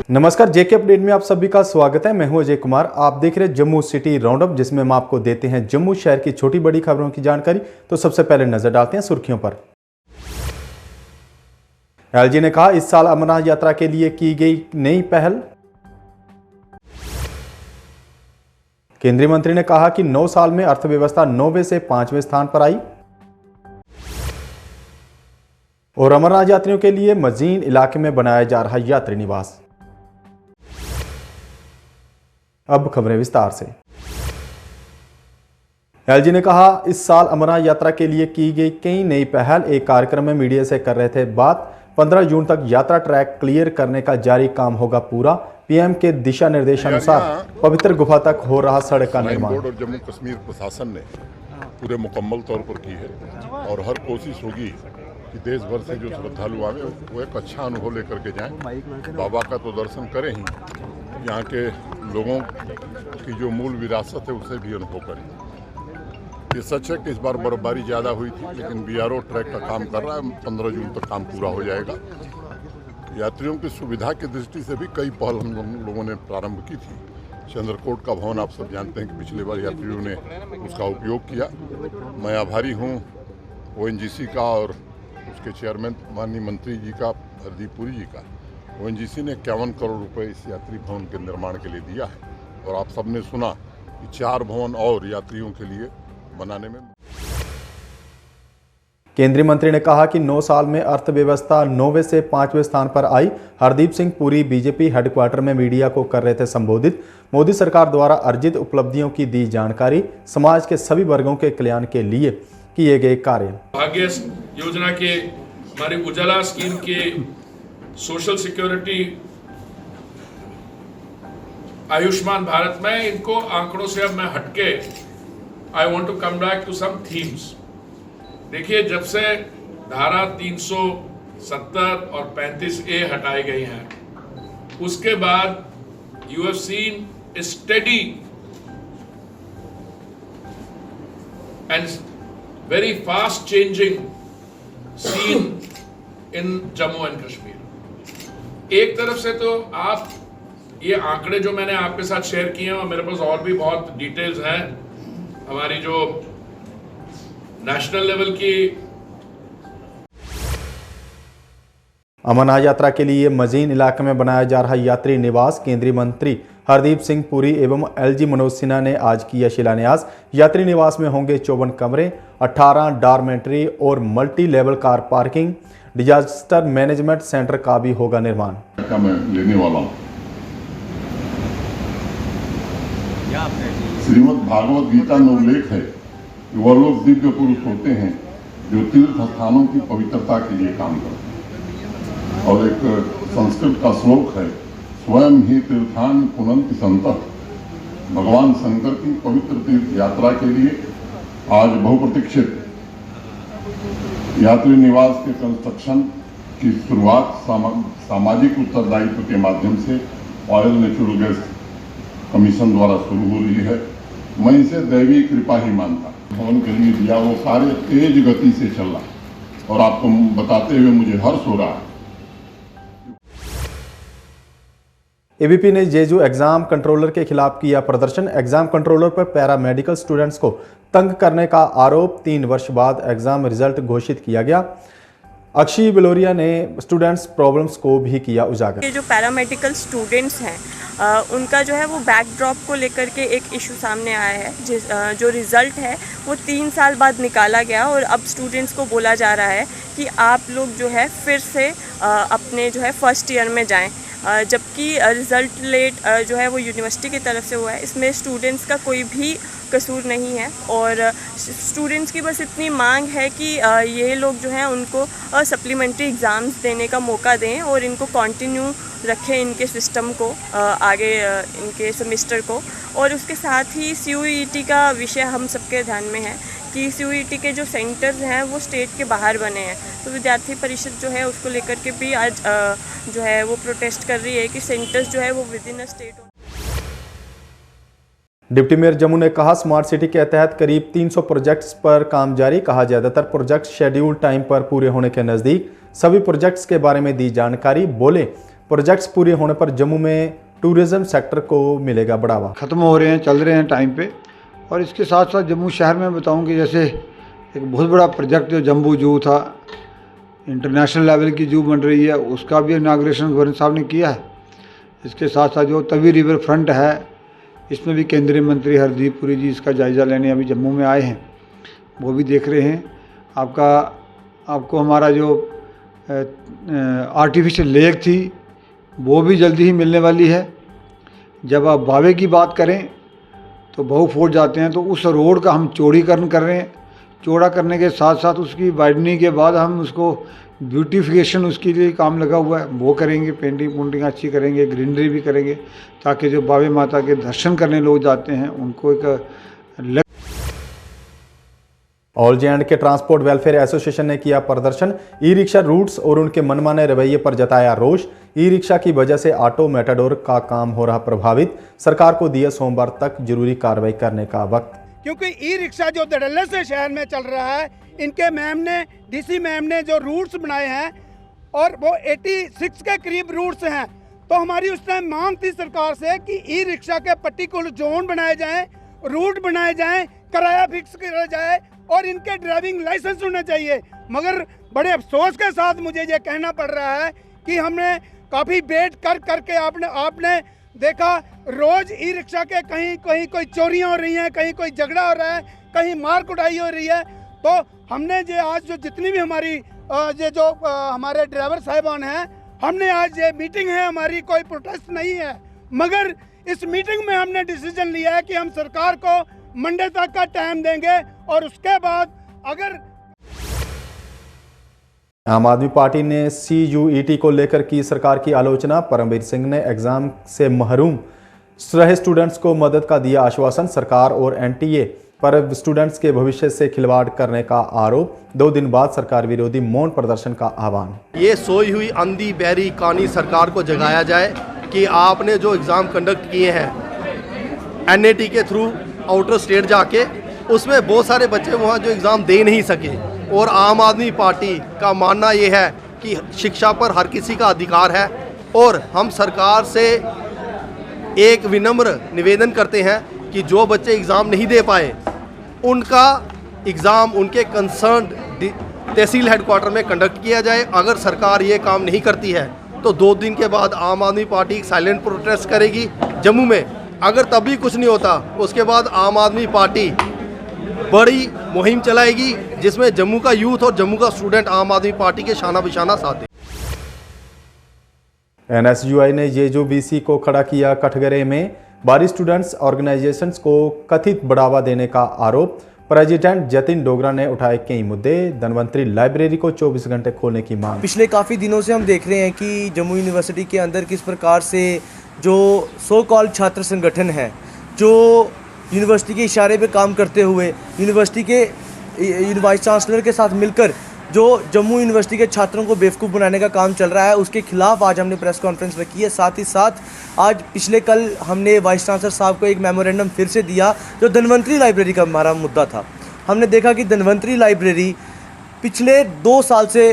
नमस्कार, जेके अपडेट में आप सभी का स्वागत है। मैं हूं अजय कुमार। आप देख रहे हैं जम्मू सिटी राउंड अप, जिसमें हम आपको देते हैं जम्मू शहर की छोटी बड़ी खबरों की जानकारी। तो सबसे पहले नजर डालते हैं सुर्खियों पर। एलजी ने कहा, इस साल अमरनाथ यात्रा के लिए की गई नई पहल। केंद्रीय मंत्री ने कहा कि 9 साल में अर्थव्यवस्था 9वें से 5वें स्थान पर आई। और अमरनाथ यात्रियों के लिए मजीन इलाके में बनाया जा रहा यात्री निवास। अब खबरें विस्तार से। एलजी ने कहा, इस साल अमरनाथ यात्रा के लिए की गई कई नई पहल। एक कार्यक्रम में मीडिया से कर रहे थे बात। 15 जून तक यात्रा ट्रैक क्लियर करने का जारी काम होगा पूरा। पीएम के दिशा निर्देशानुसार पवित्र गुफा तक हो रहा सड़क का निर्माण। बोर्ड और जम्मू कश्मीर प्रशासन ने पूरे मुकम्मल तौर पर की है और हर कोशिश होगी कि देश भर से जो श्रद्धालु आवे वो एक अच्छा अनुभव लेकर के जाएं। बाबा का तो दर्शन करें ही, यहाँ के लोगों की जो मूल विरासत है उसे भी अनुभव करें। ये सच है कि इस बार बर्फबारी ज़्यादा हुई थी, लेकिन बीआरओ ट्रैक का काम कर रहा है। 15 जून तक काम पूरा हो जाएगा। यात्रियों की सुविधा की दृष्टि से भी कई पहल हम लोगों ने प्रारंभ की थी। चंद्रकोट का भवन आप सब जानते हैं कि पिछले बार यात्रियों ने उसका उपयोग किया। मैं आभारी हूँ ओएनजीसी का और उसके चेयरमैन माननीय मंत्री जी का, हरदीप पुरी जी का। ओएनजीसी ने 51 करोड़ रुपए इस यात्री भवन के निर्माण के लिए दिया है और आप सबने सुना कि 4 भवन और यात्रियों के लिए बनाने में। केंद्रीय मंत्री ने कहा कि 9 साल में अर्थव्यवस्था 9वें से 5वें स्थान पर आई। हरदीप सिंह पुरी बीजेपी हेडक्वार्टर में मीडिया को कर रहे थे संबोधित। मोदी सरकार द्वारा अर्जित उपलब्धियों की दी जानकारी। समाज के सभी वर्गों के कल्याण के लिए किए गए कार्य। भाग्य योजना के, हमारी उजाला स्कीम के, सोशल सिक्योरिटी, आयुष्मान भारत में, इनको आंकड़ों से अब मैं हटके I want to come back to some themes. देखिए, जब से धारा 370 और 35A हटाई गई हैं, उसके बाद you have seen A steady and very fast changing seen in Jammu and Kashmir. एक तरफ से तो आप ये आंकड़े जो मैंने आपके साथ शेयर किए हैं, और मेरे पास और भी बहुत डिटेल्स हैं, हमारी जो नेशनल लेवल की अमरनाथ यात्रा के लिए मजीन इलाके में बनाया जा रहा यात्री निवास। केंद्रीय मंत्री हरदीप सिंह पुरी एवं एलजी मनोज सिन्हा ने आज किया शिलान्यास। यात्री निवास में होंगे 54 कमरे, 18 डॉर्मेट्री और multi level car parking. Disaster management centre का भी होगा निर्माण। मैं लेने वाला हूँ श्रीमद् भागवत गीता में उल्लेख है कि वह लोग दिव्य पुरुष होते हैं जो तीर्थ स्थानों की पवित्रता के लिए काम करते हैं। और एक संस्कृत का श्लोक है, स्वयं ही तीर्थान पुनन्ति संतः। भगवान शंकर की पवित्र तीर्थ यात्रा के लिए आज बहुप्रतीक्षित यात्री निवास के कंस्ट्रक्शन की शुरुआत सामाजिक उत्तरदायित्व के माध्यम से ऑयल नेचुरल गैस कमीशन द्वारा शुरू हो रही है। मैं इसे दैवी कृपा ही मानता। भवन के लिए दिया वो कार्य तेज गति से चल रहा है और आपको बताते हुए मुझे हर्ष हो रहा है। एबीपी ने जेजू एग्जाम कंट्रोलर के खिलाफ किया प्रदर्शन। एग्जाम कंट्रोलर पर पैरामेडिकल स्टूडेंट्स को तंग करने का आरोप। 3 वर्ष बाद एग्जाम रिजल्ट घोषित किया गया। अक्षय बिलोरिया ने स्टूडेंट्स प्रॉब्लम्स को भी किया उजागर। ये जो पैरामेडिकल स्टूडेंट्स हैं, उनका जो है वो बैकड्रॉप को लेकर के एक इशू सामने आया है। जो रिज़ल्ट है वो 3 साल बाद निकाला गया और अब स्टूडेंट्स को बोला जा रहा है कि आप लोग जो है फिर से अपने जो है फर्स्ट ईयर में जाएं, जबकि रिज़ल्ट लेट जो है वो यूनिवर्सिटी की तरफ से हुआ है। इसमें स्टूडेंट्स का कोई भी कसूर नहीं है और स्टूडेंट्स की बस इतनी मांग है कि ये लोग जो हैं उनको सप्लीमेंट्री एग्ज़ाम्स देने का मौका दें और इनको कंटिन्यू रखें इनके सिस्टम को, आगे इनके सेमेस्टर को। और उसके साथ ही CUET का विषय हम सबके ध्यान में है कि CUET के जो सेंटर्स हैं वो स्टेट के बाहर बने हैं। तो विद्यार्थी परिषद जो है उसको लेकर के भी आज जो है वो प्रोटेस्ट कर रही है कि सेंटर्स जो है वो with in a state. Deputy mayor Jammu ने कहा, स्मार्ट सिटी के तहत करीब 300 प्रोजेक्ट्स पर काम जारी। कहा, ज्यादातर प्रोजेक्ट शेड्यूल टाइम पर पूरे होने के नज़दीक। सभी प्रोजेक्ट्स के बारे में दी जानकारी। बोले, प्रोजेक्ट्स पूरे होने पर जम्मू में टूरिज्म सेक्टर को मिलेगा बढ़ावा। ख़त्म हो रहे हैं, चल रहे हैं टाइम पे। और इसके साथ साथ जम्मू शहर में बताऊं कि जैसे एक बहुत बड़ा प्रोजेक्ट जो जम्बू जू था, इंटरनेशनल लेवल की जू बन रही है, उसका भी इनाग्रेशन गवर्नर साहब ने किया है। इसके साथ साथ जो तवी रिवर फ्रंट है, इसमें भी केंद्रीय मंत्री हरदीप पुरी जी इसका जायज़ा लेने अभी जम्मू में आए हैं, वो भी देख रहे हैं। आपको हमारा जो आर्टिफिशियल लेक थी वो भी जल्दी ही मिलने वाली है। जब आप बावे की बात करें तो बहू फोर्ट जाते हैं तो उस रोड का हम चौड़ीकरण कर रहे हैं। चौड़ा करने के साथ साथ उसकी वाइडनिंग के बाद हम उसको ब्यूटिफिकेशन उसके लिए काम लगा हुआ है, वो करेंगे। पेंटिंग अच्छी करेंगे, ग्रीनरी भी करेंगे, ताकि जो बावे माता के दर्शन करने लोग जाते हैं उनको एक ऑल जे&के ट्रांसपोर्ट वेलफेयर एसोसिएशन ने किया प्रदर्शन। ई रिक्शा रूट्स और उनके मनमाने रवैये पर जताया रोष। ई रिक्शा की वजह से ऑटो मेटाडोर का काम हो रहा प्रभावित। सरकार को दिया सोमवार तक जरूरी कार्रवाई करने का वक्त। क्योंकि ई रिक्शा जो धड़ल्ले से शहर में चल रहा है, इनके मैम ने, डीसी मैम ने जो रूट्स बनाए हैं और वो 86 के करीब रूट्स हैं, तो हमारी उस टाइम मांग थी सरकार से कि ई रिक्शा के पर्टिकुलर जोन बनाए जाएं, रूट बनाए जाएं, किराया फिक्स किया जाए और इनके ड्राइविंग लाइसेंस होने चाहिए। मगर बड़े अफसोस के साथ मुझे ये कहना पड़ रहा है कि हमने काफ़ी वेट करके आपने देखा रोज़ ई रिक्शा के कहीं कोई चोरियां हो रही हैं, कहीं कोई झगड़ा हो रहा है, कहीं मार कुटाई हो रही है। तो हमने ये आज जो जितनी भी हमारी हमारे ड्राइवर साहिबान हैं, हमने आज ये मीटिंग है हमारी, कोई प्रोटेस्ट नहीं है, मगर इस मीटिंग में हमने डिसीजन लिया है कि हम सरकार को मंडे तक का टाइम देंगे और उसके बाद अगर आम आदमी पार्टी ने CUET को लेकर की सरकार की आलोचना। परमवीर सिंह ने एग्जाम से महरूम रहे स्टूडेंट्स को मदद का दिया आश्वासन। सरकार और NTA पर स्टूडेंट्स के भविष्य से खिलवाड़ करने का आरोप। 2 दिन बाद सरकार विरोधी मौन प्रदर्शन का आह्वान। ये सोई हुई अंधी बहरी कहानी सरकार को जगाया जाए कि आपने जो एग्ज़ाम कंडक्ट किए हैं NAT के थ्रू आउटर स्टेट जाके, उसमें बहुत सारे बच्चे वहाँ जो एग्ज़ाम दे नहीं सके। और आम आदमी पार्टी का मानना ये है कि शिक्षा पर हर किसी का अधिकार है और हम सरकार से एक विनम्र निवेदन करते हैं कि जो बच्चे एग्ज़ाम नहीं दे पाए उनका एग्ज़ाम उनके कंसर्न तहसील हेडक्वार्टर में कंडक्ट किया जाए। अगर सरकार ये काम नहीं करती है तो 2 दिन के बाद आम आदमी पार्टी एक साइलेंट प्रोटेस्ट करेगी जम्मू में। अगर तब भी कुछ नहीं होता, उसके बाद आम आदमी पार्टी बड़ी मुहिम चलाएगी जिसमें जम्मू का यूथ और जम्मू का स्टूडेंट आम आदमी पार्टी के शाना बिशाना साथ दे। NSUI ने JUBC को खड़ा किया कठघरे में। बारी स्टूडेंट्स ऑर्गेनाइजेशंस को कथित बढ़ावा देने का आरोप। प्रेसिडेंट जतिन डोगरा ने उठाए कई मुद्दे। धनवंतरी लाइब्रेरी को 24 घंटे खोलने की मांग। पिछले काफ़ी दिनों से हम देख रहे हैं कि जम्मू यूनिवर्सिटी के अंदर किस प्रकार से जो सो कॉल्ड छात्र संगठन है, जो यूनिवर्सिटी के इशारे पे काम करते हुए यूनिवर्सिटी के वाइस चांसलर के साथ मिलकर जो जम्मू यूनिवर्सिटी के छात्रों को बेवकूफ़ बनाने का काम चल रहा है, उसके खिलाफ आज हमने प्रेस कॉन्फ्रेंस रखी है। साथ ही साथ आज कल हमने वाइस चांसलर साहब को एक मेमोरेंडम फिर से दिया जो धनवंतरी लाइब्रेरी का हमारा मुद्दा था। हमने देखा कि धनवंतरी लाइब्रेरी पिछले 2 साल से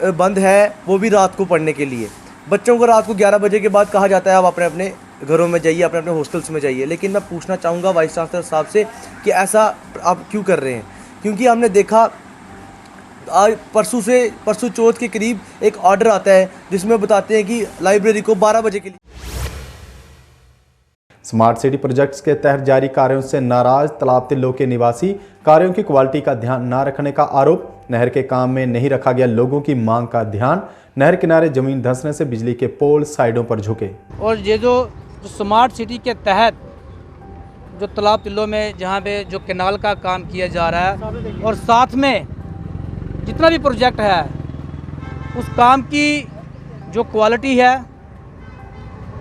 बंद है, वो भी रात को पढ़ने के लिए। बच्चों को रात को 11 बजे के बाद कहा जाता है आप अपने अपने घरों में जाइए, अपने अपने हॉस्टल्स में जाइए। लेकिन मैं पूछना चाहूँगा वाइस चांसलर साहब से कि ऐसा आप क्यों कर रहे हैं? क्योंकि हमने देखा आज परसों चौथ के करीब एक ऑर्डर आता है जिसमें बताते हैं कि लाइब्रेरी को 12 बजे के लिए। स्मार्ट सिटी प्रोजेक्ट्स के तहत जारी कार्यों से नाराज तालाब तिल्लो के निवासी। कार्यों की क्वालिटी का ध्यान न रखने का आरोप। नहर के काम में नहीं रखा गया लोगों की मांग का ध्यान। नहर किनारे जमीन धंसने से बिजली के पोल साइडों पर झुके। और ये जो स्मार्ट सिटी के तहत जो तालाब तिल्लो में जहाँ पे जो कैनाल का काम किया जा रहा है और साथ में जितना भी प्रोजेक्ट है उस काम की जो क्वालिटी है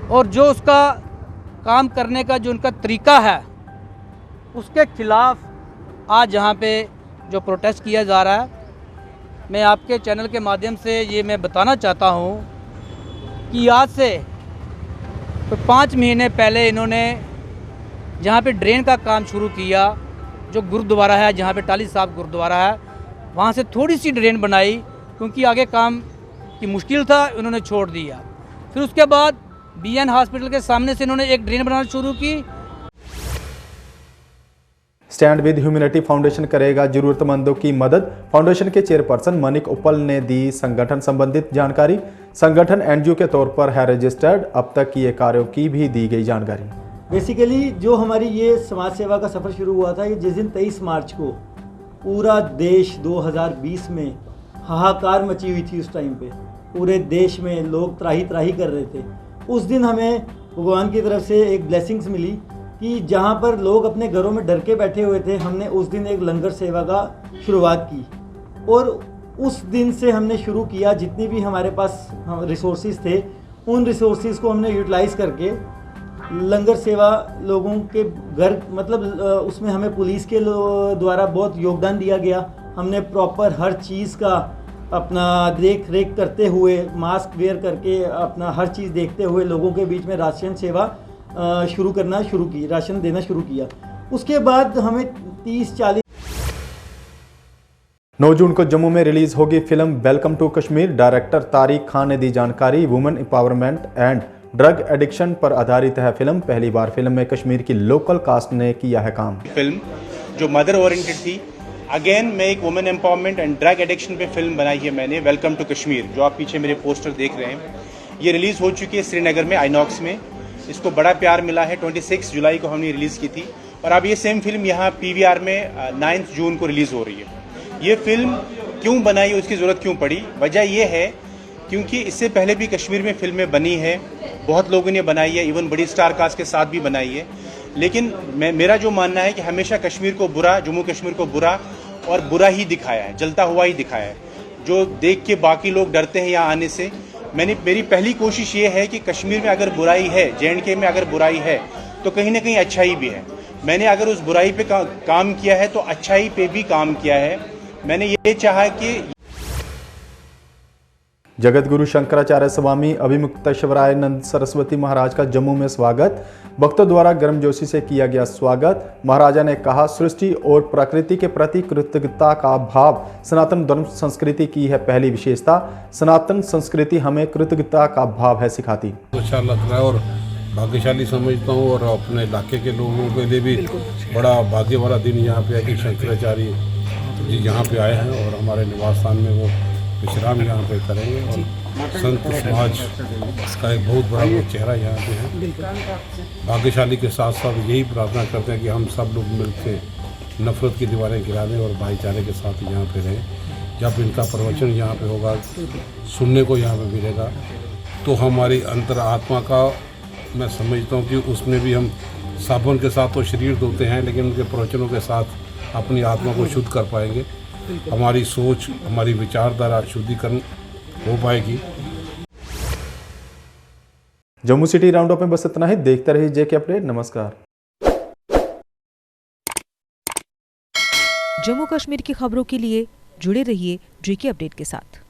और जो उसका काम करने का जो उनका तरीका है उसके खिलाफ आज यहाँ पे जो प्रोटेस्ट किया जा रहा है। मैं आपके चैनल के माध्यम से ये मैं बताना चाहता हूँ कि आज से तो 5 महीने पहले इन्होंने जहाँ पे ड्रेन का काम शुरू किया, जो गुरुद्वारा है जहाँ पे टाली साहब गुरुद्वारा है, वहाँ से थोड़ी सी ड्रेन बनाई क्योंकि आगे काम की मुश्किल था, उन्होंने छोड़ दिया। फिर उसके बाद BN हॉस्पिटल के सामने से इन्होंने एक ड्रेन बनाना शुरू की। स्टैंड विद ह्यूमैनिटी फाउंडेशन करेगा जरूरतमंदों की मदद। फाउंडेशन के चेयरपर्सन मनिक उपल ने दी संगठन संबंधित जानकारी। संगठन NGO के तौर पर है रजिस्टर्ड। अब तक किए कार्यों की भी दी गई जानकारी। बेसिकली जो हमारी ये समाज सेवा का सफ़र शुरू हुआ था, ये जिस दिन 23 मार्च को पूरा देश 2020 में हाहाकार मची हुई थी, उस टाइम पे पूरे देश में लोग त्राही त्राही कर रहे थे। उस दिन हमें भगवान की तरफ से एक ब्लेसिंग्स मिली कि जहाँ पर लोग अपने घरों में डर के बैठे हुए थे, हमने उस दिन एक लंगर सेवा का शुरुआत की और उस दिन से हमने शुरू किया। जितनी भी हमारे पास रिसोर्सेज थे, उन रिसोर्सेज को हमने यूटिलाइज़ करके लंगर सेवा लोगों के घर, मतलब उसमें हमें पुलिस के द्वारा बहुत योगदान दिया गया। हमने प्रॉपर हर चीज़ का अपना देख रेख करते हुए, मास्क वेयर करके, अपना हर चीज़ देखते हुए लोगों के बीच में राशन सेवा राशन देना शुरू किया। उसके बाद हमें 30-40 9 जून को जम्मू में रिलीज होगी film welcome to Kashmir. Director Tariq Khan ने दी जानकारी। Women empowerment and drug addiction पर आधारित है फिल्म। पहली बार फिल्म में कश्मीर की लोकल कास्ट ने किया है काम। फिल्म जो मदर ओरिएंटेड थी, अगेन मैं एक women empowerment and drug addiction पे फिल्म बनाई है मैंने, वेलकम टू कश्मीर, जो आप पीछे मेरे पोस्टर देख रहे हैं। ये रिलीज़ हो चुकी है श्रीनगर में आइनॉक्स में। इसको बड़ा प्यार मिला है। 26 जुलाई को हमने रिलीज़ की थी और अब ये सेम फिल्म यहाँ PVR में 9 जून को रिलीज़ हो रही है। ये फिल्म क्यों बनाई, उसकी ज़रूरत क्यों पड़ी? वजह यह है क्योंकि इससे पहले भी कश्मीर में फिल्में बनी है, बहुत लोगों ने बनाई है, इवन बड़ी स्टार कास्ट के साथ भी बनाई है। लेकिन मेरा जो मानना है कि हमेशा कश्मीर को बुरा, जम्मू कश्मीर को बुरा और बुरा ही दिखाया है, जलता हुआ ही दिखाया है, जो देख के बाकी लोग डरते हैं यहाँ आने से। मेरी पहली कोशिश ये है कि कश्मीर में अगर बुराई है, JNK में अगर बुराई है, तो कहीं ना कहीं अच्छाई भी है। मैंने अगर उस बुराई पे काम किया है तो अच्छाई पे भी काम किया है। मैंने ये चाहा कि जगत गुरु शंकराचार्य स्वामी अभिमुक्तेश्वरानंद सरस्वती महाराज का जम्मू में स्वागत। भक्तों द्वारा गर्मजोशी से किया गया स्वागत। महाराजा ने कहा, सृष्टि और प्रकृति के प्रति कृतज्ञता का भाव सनातन धर्म संस्कृति की है पहली विशेषता। सनातन संस्कृति हमें कृतज्ञता का भाव है सिखाती। अच्छा लग रहा है और भाग्यशाली समझता हूँ और अपने इलाके के लोगों के लिए भी बड़ा भाग्य वाला दिन यहाँ पे है कि शंकराचार्य जी यहाँ पे आए हैं और हमारे निवास स्थान में वो विश्राम यहाँ पे करेंगे और संत समाज का एक बहुत बड़ा वो चेहरा यहाँ पे है। भाग्यशाली के साथ साथ यही प्रार्थना करते हैं कि हम सब लोग मिलकर नफरत की दीवारें गिरा दें और भाईचारे के साथ यहाँ पे रहें। जब इनका प्रवचन यहाँ पे होगा, सुनने को यहाँ पे मिलेगा, तो हमारी अंतर आत्मा का मैं समझता हूँ कि उसमें भी हम साबुन के साथ तो शरीर धोते हैं, लेकिन उनके प्रवचनों के साथ अपनी आत्मा को शुद्ध कर पाएंगे। हमारी सोच, हमारी विचारधारा शुद्धिकरण हो पाएगी। जम्मू सिटी राउंड अप में बस इतना ही। देखते रहिए JK अपडेट। नमस्कार। जम्मू कश्मीर की खबरों के लिए जुड़े रहिए JK अपडेट के साथ।